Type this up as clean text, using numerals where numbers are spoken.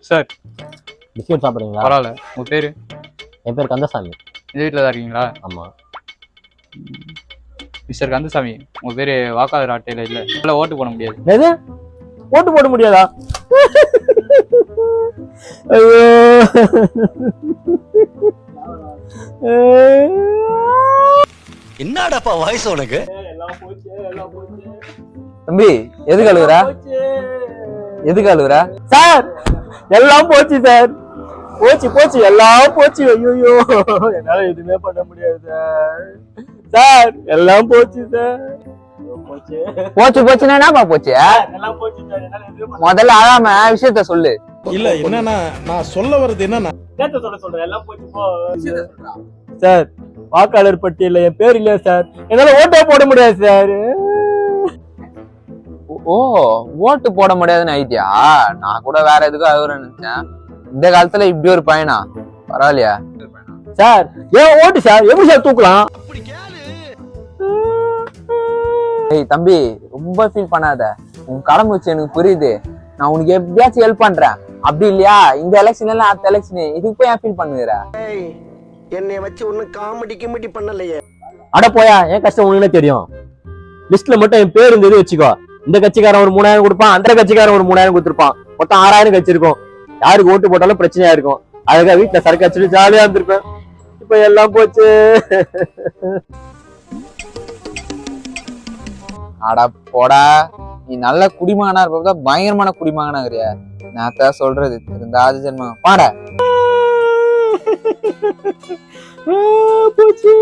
Sir biscuit சாப்பிட்றீங்களா? பரவாயில்ல. உங்க பேரு? என் பேர் கந்தசாமி. இந்த வீட்டில் தான் இருக்கீங்களா? ஆமா. மிஸ்டர் கந்தசாமி, உங்க பேரு வாக்காளர் அட்டையில இல்ல ஓட்டு போட முடியாது. எது ஓட்டு போட முடியாதா? ஐயோ என்னடாப்பா வாய்ஸ் உனக்கு? தம்பி எதுக்கு அழுகுற? எதுக்கு அழுகுற? சார் எல்லாம் போச்சு சார். போச்சு போச்சு எல்லாம் போச்சு. ஐயோ என்னால எதுவுமே பண்ண முடியாது சார். சார் எல்லாம் போச்சு சார். போச்சு போச்சுன்னா என்னப்பா போச்சு? முதல்ல அழாம விஷயத்த சொல்லு. இல்ல என்னன்னா நான் சொல்ல வர்றது என்னன்னா சார் வாக்காளர் பட்டியல என் பேர் இல்லையா சார். என்னால ஓட்டே போட முடியாது சார். ஓ ஓட்டு போட முடியாதுன்னு ஐடியா. நான் கூட வேற எதுக்கும் அழுகுறேன்னு நினைச்சேன். இந்த காலத்துல இப்படி ஒரு பையனா? பரவாயில்லையா சார்? ஏன் ஓட்டு சார் எப்படி சார் தூக்கலாம்? ஏய் தம்பி ரொம்ப ஃபீல் பண்ணாத. உன் கடமை வச்சு எனக்கு புரியுது. நான் உனக்கு எப்படியாச்சும் ஹெல்ப் பண்றேன். அப்படி இல்லையா இந்த எலெக்ஷன் எல்லாம் அடுத்த எலெக்ஷன் இதுக்கு போய் ஏன் ஃபீல் பண்ணுகிற? என்னைய வச்சு ஒன்னும் காமெடி பண்ணலையே. அட போயா, என் கஷ்டம் உனக்கு தெரியும். லிஸ்ட்ல மட்டும் என் பேர் இருந்தது வச்சுக்கோ. இந்த கட்சிக்காரன் ஒரு 3000 கொடுப்பான், அந்த கட்சிக்காரன் ஒரு 3000 கொடுத்துருப்பான். மொத்தம் 6000 கட்சி இருக்கும். யாருக்கு ஓட்டு போட்டாலும் பிரச்சனையா இருக்கும். அதுக்காக வீட்டுல சரக்கு அடிச்சுட்டு ஜாலியா இருந்திருப்பேன். இப்ப எல்லாம் போச்சு. அடா போடா, நீ நல்ல குடிமகனா இருப்ப பயங்கரமான குடிமகனாகிறியா? நான் சொல்றது இருந்தாது ஜென்மம் பாட போச்சு.